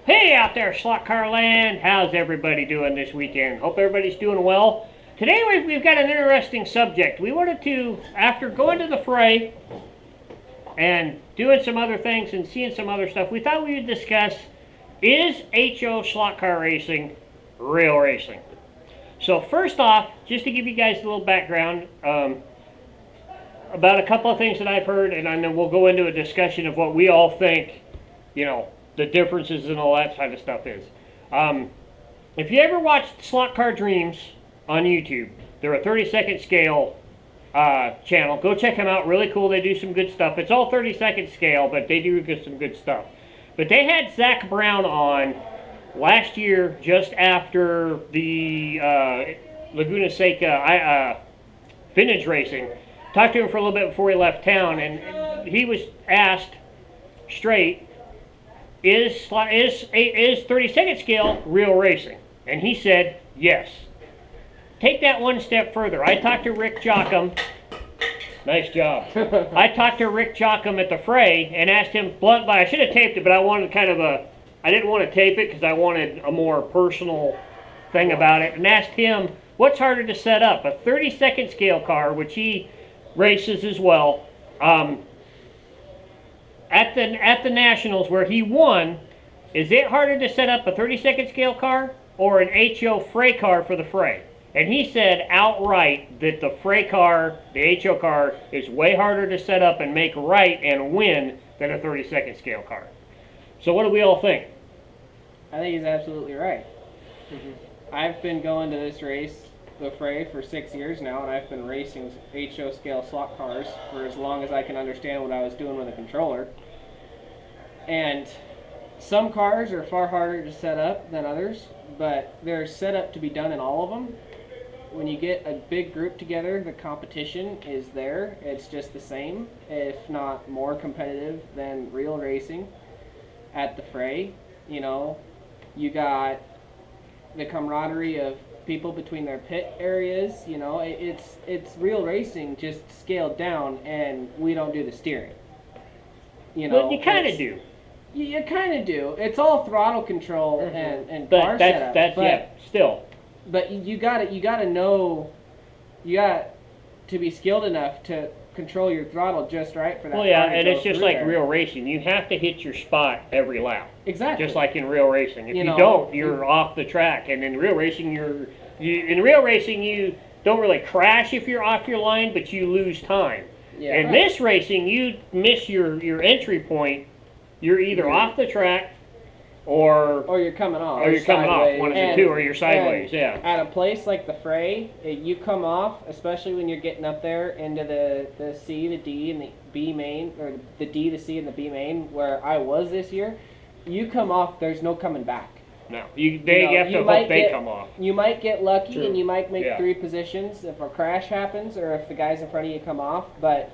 Hey out there, slot car land. How's everybody doing this weekend? Hope everybody's doing well. Today we've got an interesting subject. We wanted to, after going to the fray and doing some other things and seeing some other stuff, we thought we would discuss, is HO slot car racing real racing? So first off, just to give you guys a little background about a couple of things that I've heard, and then we'll go into a discussion of what we all think, the differences and all that kind of stuff is. If you ever watched Slot Car Dreams on YouTube, they're a 30-second scale channel. Go check them out. Really cool. They do some good stuff. It's all 30-second scale, but they do some good stuff. But they had Zach Brown on last year, just after the Laguna Seca vintage racing. Talked to him for a little bit before he left town, and he was asked straight, is 30-second scale real racing? And he said yes. Take that one step further. I talked to Rick Jockum. Nice job. I talked to Rick Jockum at the fray and asked him blunt by. I should have taped it, but I wanted I didn't want to tape it because I wanted a more personal thing about it, and asked him what's harder to set up, a 30-second scale car, which he races as well. At the Nationals where he won, is it harder to set up a 30-second scale car or an HO fray car for the fray? And he said outright that the fray car, the HO car, is way harder to set up and make right and win than a 30-second scale car. So what do we all think? I think he's absolutely right. I've been going to this race, the fray, for 6 years now, and I've been racing HO scale slot cars for as long as I can understand what I was doing with a controller. And some cars are far harder to set up than others, but they're set up to be done in all of them. When you get a big group together, the competition is there. It's just the same, if not more competitive than real racing at the fray. You got the camaraderie of people between their pit areas. It's real racing, just scaled down, and we don't do the steering. Well, you kind of do. You kind of do. It's all throttle control and But car that's setup. still. But you gotta know, you got to be skilled enough to control your throttle just right for that. Well, yeah, car to and go it's just through like there. real racing. You have to hit your spot every lap. Exactly. Just like in real racing. If you know, don't, you're off the track. And in real racing, you don't really crash if you're off your line, but you lose time. Yeah. In this racing, you miss your entry point. You're either off the track, or you're coming off. one of the two, or you're sideways. Yeah. At a place like the fray, you come off, especially when you're getting up there into the C, the D, and the B main, or the D, the C, and the B main, where I was this year. You come off, there's no coming back. No, you have to hope they come off. You might get lucky. True. And you might make Yeah. 3 positions if a crash happens or if the guys in front of you come off. But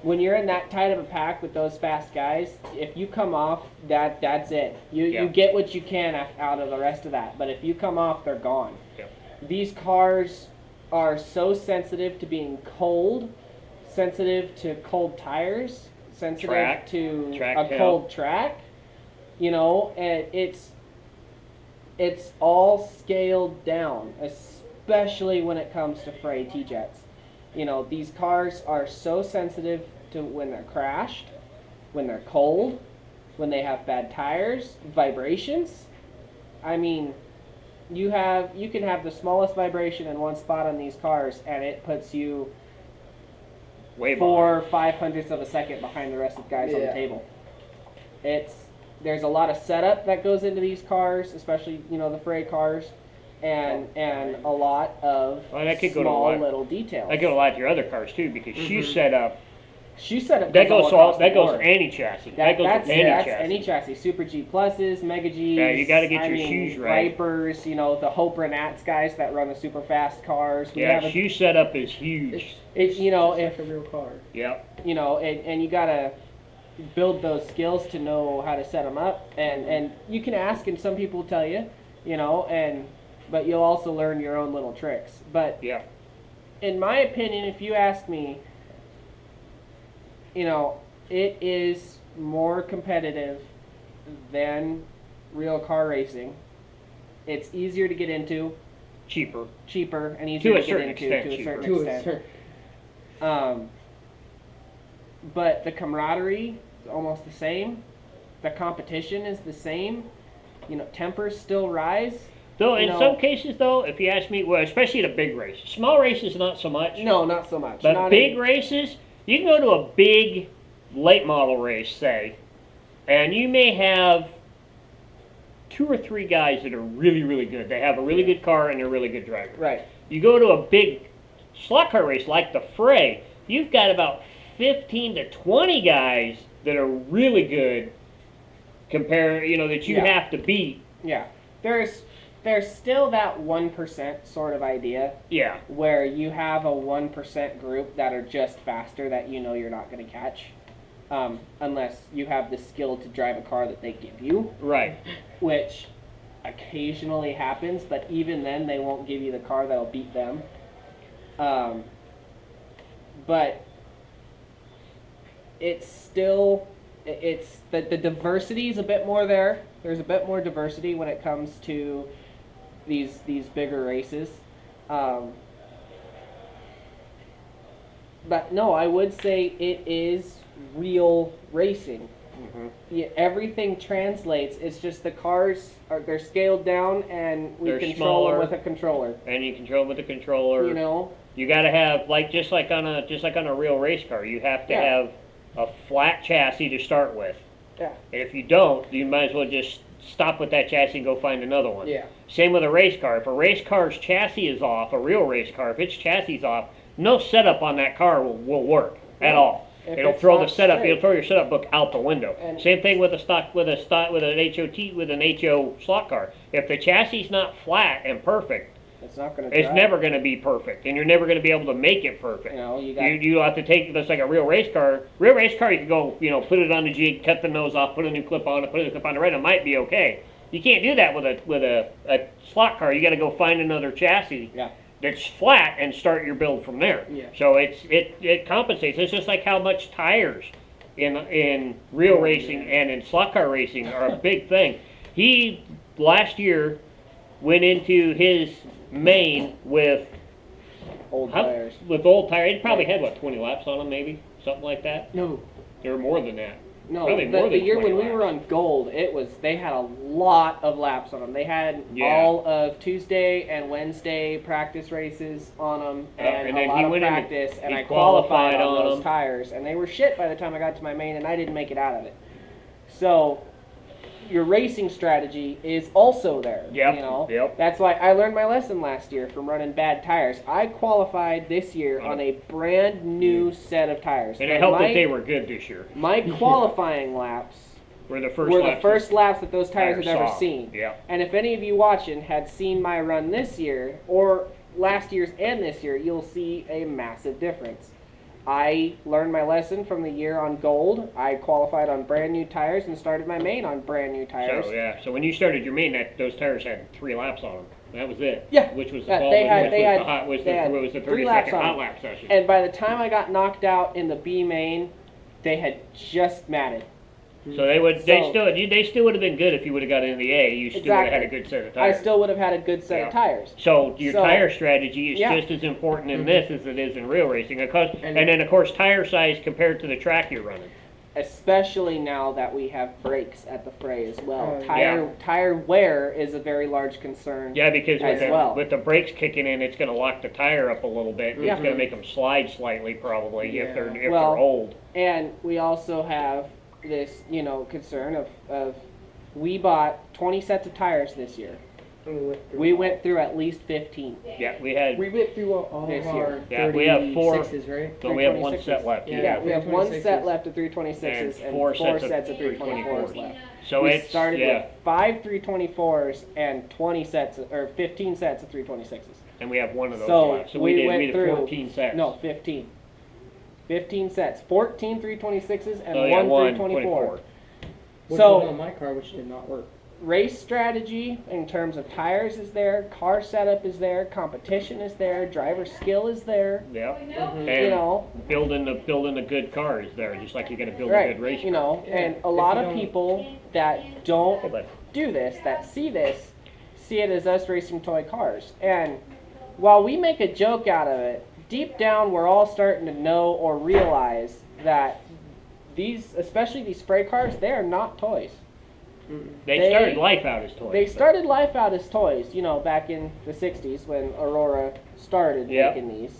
when you're in that tight of a pack with those fast guys, if you come off, that's it. You get what you can out of the rest of that. But if you come off, they're gone. Yeah. These cars are so sensitive to being cold, sensitive to cold tires, sensitive to a cold track. And it's all scaled down, especially when it comes to fray T-Jets. These cars are so sensitive to when they're crashed, when they're cold, when they have bad tires, vibrations. I mean, you can have the smallest vibration in one spot on these cars, and it puts you Way 4 or 5 hundredths of a second behind the rest of the guys on the table. There's a lot of setup that goes into these cars, especially the fray cars. And a lot of small little details. That goes a lot to your other cars too, because shoe setup. That goes any chassis. That's any chassis. Super G pluses, Mega Gs. Yeah, you got to get your shoes right. Vipers, the Hoper Nats guys that run the super fast cars. Shoe setup is huge. It's like a real car. Yep. And you gotta build those skills to know how to set them up, and you can ask, and some people tell you, but you'll also learn your own little tricks. But in my opinion, if you ask me, it is more competitive than real car racing. It's easier to get into, Cheaper. cheaper, and easier To a to get certain into extent to a cheaper. certain To a extent. certain. But the camaraderie is almost the same. The competition is the same. You know, tempers still rise. Though You in know- some cases, though, if you ask me, well, especially at a big race, small races not so much. No, not so much. But Not big in- races, you can go to a big late model race, say, and you may have 2 or 3 guys that are really, really good. They have a really good car and they're really good drivers. Right. You go to a big slot car race like the Fray, you've got about 15 to 20 guys that are really good that you Yeah. have to beat. Yeah. There's still that 1% sort of idea Yeah. where you have a 1% group that are just faster that you know you're not going to catch. Unless you have the skill to drive a car that they give you, Right. which occasionally happens, but even then they won't give you the car that'll beat them. But it's still, it's the diversity is a bit more there. There's a bit more diversity when it comes to these bigger races. But no, I would say it is real racing. Yeah, everything translates. It's just the cars they're scaled down and we They're control them smaller. with a controller. And you control with the controller. You know, You got to have just like on a real race car, you have to Yeah. have a flat chassis to start with. Yeah. And if you don't, you might as well just stop with that chassis and go find another one. Yeah. Same with a race car. If a race car's chassis is off, a real race car, if its chassis is off, no setup on that car will work at No. all. If It'll it's throw the not setup. straight. It'll throw your setup book out the window. And- Same thing with an HO slot car. If the chassis is not flat and perfect, it's not going to. it's never going to be perfect, and you're never going to be able to make it perfect. You know, you got. You have to take this like a real race car. Real race car, you can go, put it on the jig, cut the nose off, put a new clip on it, put a new clip on the right. It might be okay. You can't do that with a slot car. You got to go find another chassis Yeah. that's flat and start your build from there. Yeah. So it compensates. It's just like how much tires in real racing and in slot car racing are a big thing. He last year went into his main with Old tires. with old tires. It probably had 20 laps on them, maybe something like that. No. There were more than that. No, Probably the, more the than year 20 when we were on gold, they had a lot of laps on them. They had Yeah. all of Tuesday and Wednesday practice races on them, and and a then lot he of went in practice. And he I qualified qualified on on those them. tires, and they were shit by the time I got to my main, and I didn't make it out of it. So your racing strategy is also there. Yep, You know, yep. That's why I learned my lesson last year from running bad tires. I qualified this year on a brand new set of tires. And it And helped my- that they were good this year. My qualifying laps Were the first were the laps first laps that those tires tires had ever saw. seen. Yeah. And if any of you watching had seen my run this year, or last year's and this year, you'll see a massive difference. I learned my lesson from the year on gold. I qualified on brand new tires and started my main on brand new tires. So yeah. So when you started your main, those tires had 3 laps on them. That was it. Yeah. Which was the Yeah, ball, they had- which they was had- the hot was they had the was the 3 30 laps second on hot them. lap session. And by the time I got knocked out in the B main, they had just matted. So they So- still would have been good if you would have got into the A. You still would have had a good set of I tires. still would have had a good set Yeah. of tires. So your So- tire strategy is Yeah. just as important in this as it is in real racing. Of course, And- and then of course tire size compared to the track you're running. Especially now that we have brakes at the Fray as well. Oh, Tire wear is a very large concern. Yeah, because As well. with the brakes kicking in, it's going to lock the tire up a little bit. Yeah. It's going to make them slide slightly, probably Yeah. if they're Well, old. And we also have this, concern of we bought 20 sets of tires this year. We went through at least 15. Yeah, we had, We went through all This of year. our Yeah, we have 4 36s, right? but we have one 326s. set left. Yeah. Yeah, we have one 326s. set left of 326s And and four 4 sets of sets of 324s left. So we it's started yeah, with 5 324s and 20 sets or 15 sets of 326s. and we have one of those So left. So we we went did through 14 sets. No, 15. 15 sets. 14 326s and So yeah, 1 1 324. 24. Which So- was on my car, which did not work. Race strategy in terms of tires is there, car setup is there, competition is there, driver skill is there. Yeah, and You know, building the good cars there, just like you're going to build a right? good race You car. know, Yeah. and a If lot you of don't- people that don't But do this, that see this, see it as us racing toy cars. And while we make a joke out of it, deep down we're all starting to know or realize that these, especially these spray cars, they are not toys. They started life out as toys. They started life out as toys, you know, back in the 60s when Aurora started Yep. making these.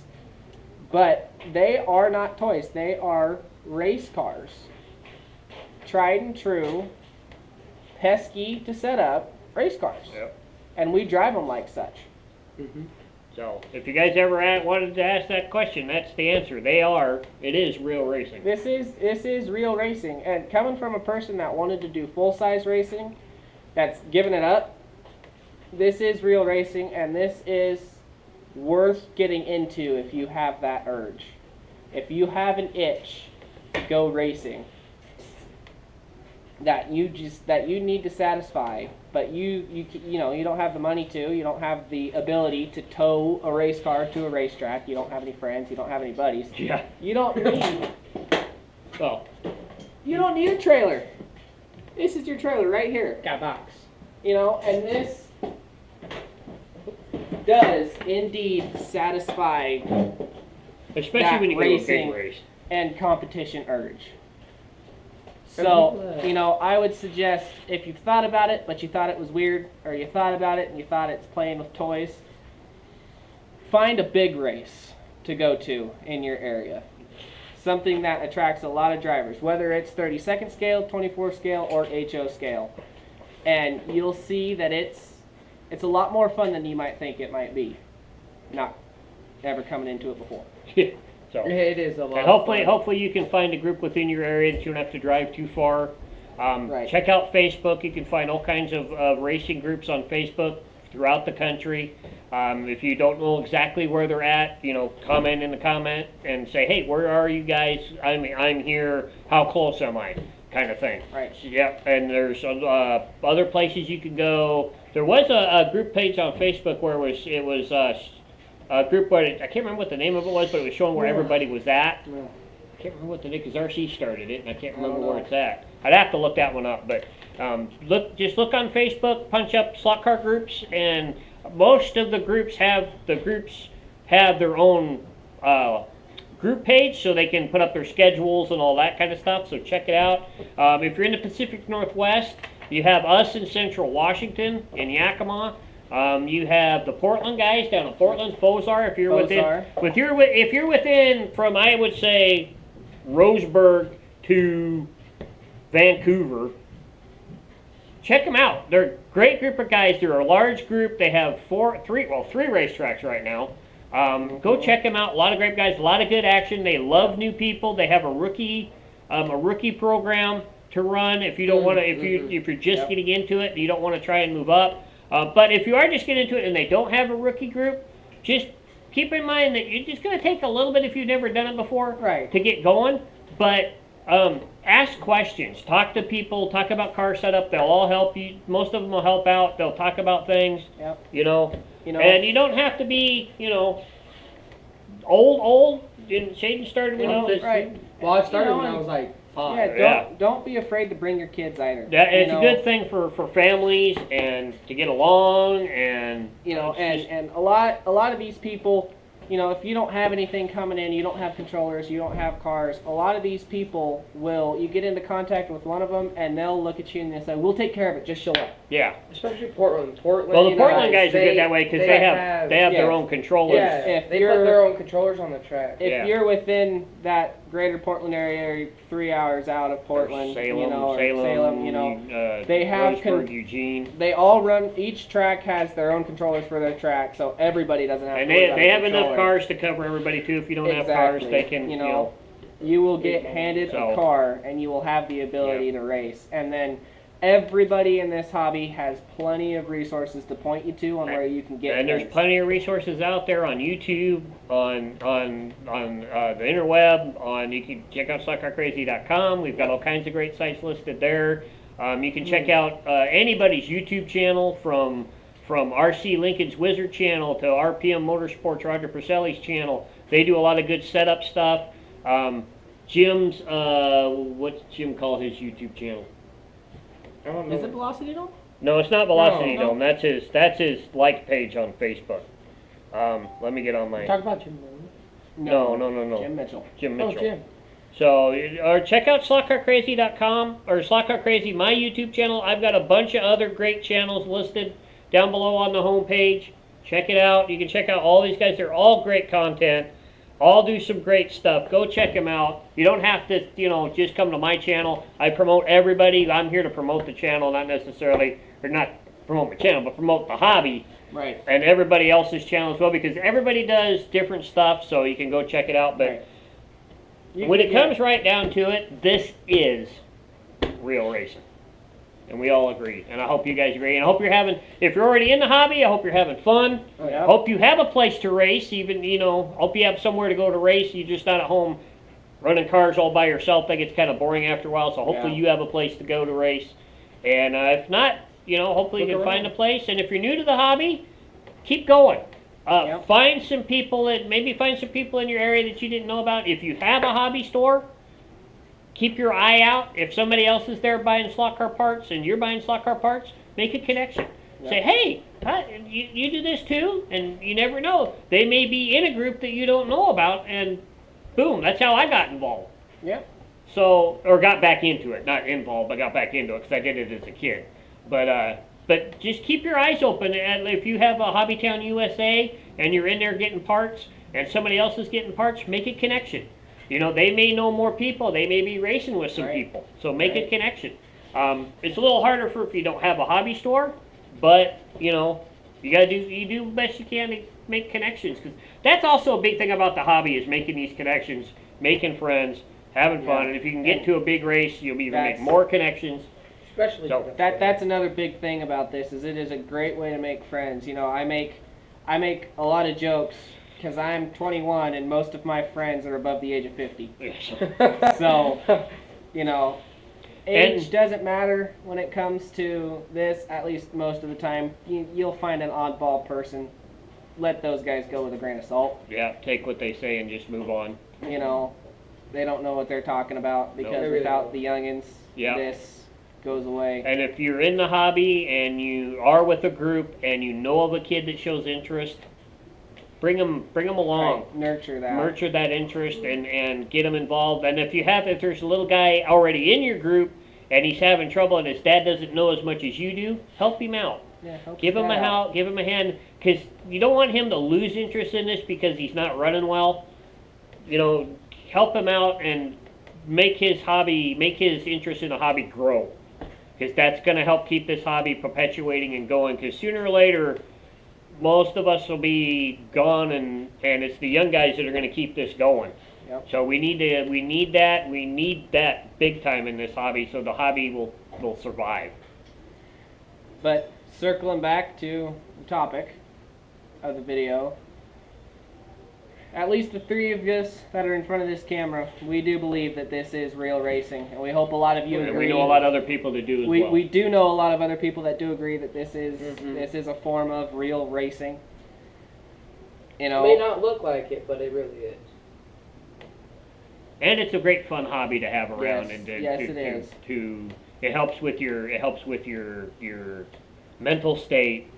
But they are not toys. They are race cars. Tried and true, pesky to set up race cars. Yep. And we drive them like such. So, if you guys ever wanted to ask that question, that's the answer. They are. It is real racing. This is real racing. And coming from a person that wanted to do full-size racing, that's given it up, this is real racing, and this is worth getting into if you have that urge. If you have an itch to go racing that you need to satisfy, but you know, you don't have the money to, you don't have the ability to tow a race car to a racetrack, you don't have any friends, you don't have any buddies. Yeah. You don't need Well, you don't need a trailer. This is your trailer right here. Got a box. You know, and this does indeed satisfy especially that when you go to a racing big race. and competition urge. Some So, people, you know, I would suggest if you've thought about it, but you thought it was weird, or you thought about it and you thought it's playing with toys, find a big race to go to in your area. Something that attracts a lot of drivers, whether it's 32nd scale, 24 scale, or HO scale. And you'll see that it's a lot more fun than you might think it might be. Not ever coming into it before. So, it is a lot. and of fun. hopefully you can find a group within your area that you don't have to drive too far. Right. Check out Facebook. You can find all kinds of racing groups on Facebook throughout the country. If you don't know exactly where they're at, you know, comment in the comment and say, hey, where are you guys? I'm here. How close am I? Kind of thing. Right. So, yep. And there's other places you can go. There was a group page on Facebook where it was a group where I can't remember what the name of it was, but it was showing where everybody was at. Yeah. I can't remember what the name, because RC started it, and I can't remember don't where know. it's at. I'd have to look that one up, but just look on Facebook, punch up slot car groups, and most of the groups have their own group page, so they can put up their schedules and all that kind of stuff. So check it out. If you're in the Pacific Northwest, you have us in Central Washington in Yakima. You have the Portland guys down in Portland, Fozar. If you're Fozar. if you're within from, I would say, Roseburg to Vancouver, check them out. They're a great group of guys. They're a large group. They have three racetracks right now. Go check them out. A lot of great guys, a lot of good action. They love new people. They have a rookie program to run. If you don't want to, if you're just getting into it, and you don't want to try and move up. But if you are just getting into it and they don't have a rookie group, just keep in mind that you're just going to take a little bit if you've never done it before Right. to get going. But ask questions, talk to people, talk about car setup. They'll all help you. Most of them will help out. They'll talk about things. Yep. You know, You know, and you don't have to be, you know, old. Shaden started when he was right. Well, I started You know, when I and- was like 5. Yeah, Yeah. don't be afraid to bring your kids either. That, You it's know, a good thing for families and to get along and You know, it's just- and a lot of these people, you know, if you don't have anything coming in, you don't have controllers, you don't have cars, a lot of these people you get into contact with one of them and they'll look at you and they'll say, we'll take care of it, just show up. yeah. Especially Portland. Portland. Well, the you know, Portland guys are good that way because they have yeah. their own controllers. Yeah, If they you're- put their own controllers on the track. If Yeah. you're within that greater Portland area, 3 hours out of Portland, Salem, you know, or Salem, you know, they have Roseburg, Eugene, they all run, each track has their own controllers for their track, so everybody doesn't have and to worry about they a have enough controller. cars to cover everybody too. If you don't have cars, Exactly. they can. You know, you will get handed So- a car and you will have the ability to race. And then everybody in this hobby has plenty of resources to point you to on where you can get And there's things. plenty of resources out there on YouTube, on the interweb. You can check out slotcarcrazy.com. We've got all kinds of great sites listed there. You can check out anybody's YouTube channel from RC Lincoln's Wizard channel to RPM Motorsports Roger Purcell's channel. They do a lot of good setup stuff. Jim's what's Jim call his YouTube channel? I don't know. Is it Velocity Dome? No, it's not Velocity No. Dome. That's his like page on Facebook. Let me get on my. Talk about Jim Moon. No. Jim Mitchell. Jim Mitchell. Oh, Jim. So, or check out slotcarcrazy.com or Slotcar Crazy, my YouTube channel. I've got a bunch of other great channels listed down below on the homepage. Check it out. You can check out all these guys. They're all great content. All do some great stuff. Go check them out. You don't have to, just come to my channel. I promote everybody. I'm here to promote the channel, not necessarily, or not promote my channel, but promote the hobby. Right. And everybody else's channel as well, because everybody does different stuff, so you can go check it out. But when it comes right down to it, this is real racing. And we all agree. And I hope you guys agree. And I hope you're having, if you're already in the hobby, I hope you're having fun. Oh, yeah. Hope you have a place to race, even, hope you have somewhere to go to race. You're just not at home running cars all by yourself. That gets kind of boring after a while, so hopefully you have a place to go to race. And if not, hopefully you can find a place. And if you're new to the hobby, keep going. Find some people maybe find some people in your area that you didn't know about. If you have a hobby store, keep your eye out. If somebody else is there buying slot car parts and you're buying slot car parts, make a connection. Say, hey, you do this too? And you never know. They may be in a group that you don't know about, and boom, that's how I got involved. Yep. So, or got back into it. Not involved, but got back into it because I did it as a kid. But just keep your eyes open. And if you have a Hobbytown USA and you're in there getting parts and somebody else is getting parts, make a connection. They may know more people. They may be racing with some people. So make a connection. It's a little harder if you don't have a hobby store, but you do the best you can to make connections, because that's also a big thing about the hobby, is making these connections, making friends, having fun. And if you can get to a big race, you'll even make more connections. Especially that's another big thing about this, is it is a great way to make friends. I make a lot of jokes because I'm 21 and most of my friends are above the age of 50. So, age doesn't matter when it comes to this. At least most of the time, you'll find an oddball person. Let those guys go with a grain of salt. Yeah, take what they say and just move on. They don't know what they're talking about, because without the youngins, this goes away. And if you're in the hobby and you are with a group and you know of a kid that shows interest, bring them along. Right. Nurture that interest and get them involved. And if there's a little guy already in your group and he's having trouble and his dad doesn't know as much as you do, help him out. Give him a hand, because you don't want him to lose interest in this because he's not running well. Help him out and make his interest in the hobby grow, because that's going to help keep this hobby perpetuating and going, because sooner or later most of us will be gone, and it's the young guys that are going to keep this going. So we need that big time in this hobby, so the hobby will survive. But circling back to the topic of the video, at least the three of us that are in front of this camera, we do believe that this is real racing, and we hope a lot of you agree. And we know a lot of other people that do as well. We do know a lot of other people that do agree that this is a form of real racing. It may not look like it, but it really is. And it's a great fun hobby to have around. It helps with your mental state.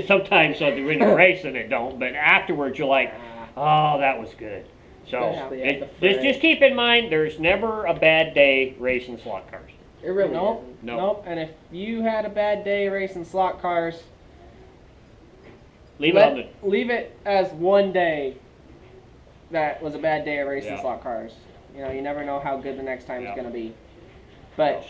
Sometimes when you're racing it don't, but afterwards you're like, oh, that was good. So just keep in mind, there's never a bad day racing slot cars. It really isn't. Nope. And if you had a bad day racing slot cars, leave it as one day that was a bad day of racing slot cars. You never know how good the next time is going to be. But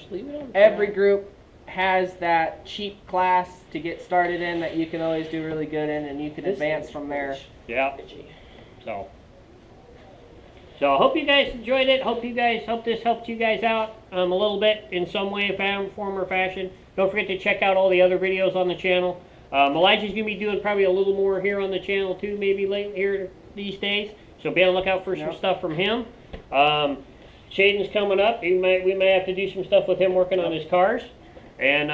every group has that cheap class to get started in that you can always do really good in, and you can advance from there. Yeah. So I hope you guys enjoyed it. Hope this helped you guys out a little bit in some way, form, or fashion. Don't forget to check out all the other videos on the channel. Elijah's going to be doing probably a little more here on the channel too, maybe late here these days. So be on the lookout for some stuff from him. Shaden's coming up. We may have to do some stuff with him working on his cars. And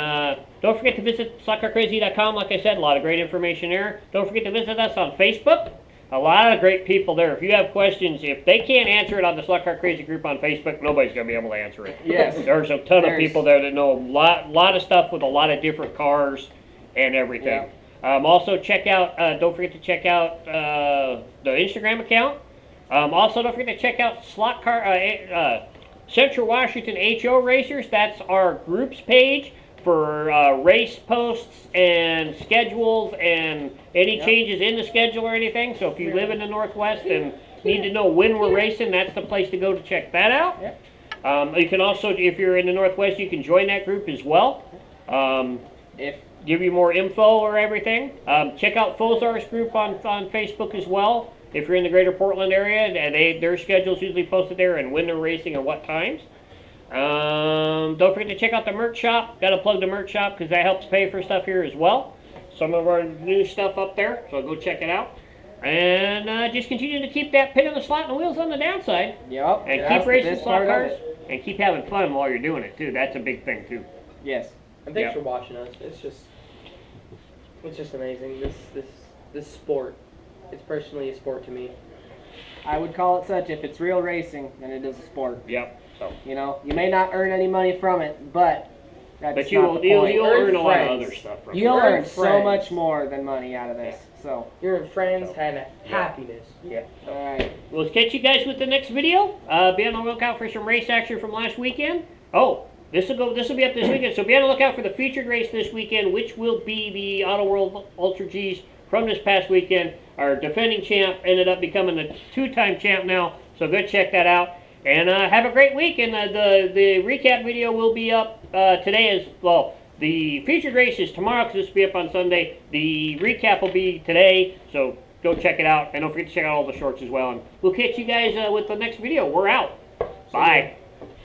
don't forget to visit slotcarcrazy.com. Like I said, a lot of great information there. Don't forget to visit us on Facebook. A lot of great people there. If you have questions, if they can't answer it on the Slot Car Crazy group on Facebook, nobody's going to be able to answer it. Yes. There's a ton of people there that know a lot of stuff with a lot of different cars and everything. Also, check out, don't forget to check out the Instagram account. Also, don't forget to check out Slot Car, Central Washington HO Racers. That's our groups page for race posts and schedules and any changes in the schedule or anything. So if you live in the Northwest and need to know when we're racing, that's the place to go to check that out. You can also, if you're in the Northwest, you can join that group as well. Give you more info or everything. Check out Fozar's group on Facebook as well. If you're in the greater Portland area, their schedule's usually posted there and when they're racing and what times. Don't forget to check out the merch shop. Got to plug the merch shop because that helps pay for stuff here as well. Some of our new stuff up there, so go check it out. And just continue to keep that pin on the slot and the wheels on the downside. Yep. And keep racing slot cars and keep having fun while you're doing it too. That's a big thing too. Yes. And thanks for watching us. It's just amazing. This sport. It's personally a sport to me. I would call it such. If it's real racing, then it is a sport. Yep. So. You know, you may not earn any money from it, but that's you'll not the point. You'll earn a lot of other stuff from it. You'll earn so much more than money out of this. So you're in friends and happiness. Yeah. All right. We'll catch you guys with the next video. Be on the lookout for some race action from last weekend. Oh, this will be up this weekend. So be on the lookout for the featured race this weekend, which will be the Auto World Ultra G's from this past weekend. Our defending champ ended up becoming a two-time champ now. So go check that out. And have a great week. And the recap video will be up today as well. The featured race is tomorrow because this will be up on Sunday. The recap will be today. So go check it out. And don't forget to check out all the shorts as well. And we'll catch you guys with the next video. We're out. Bye.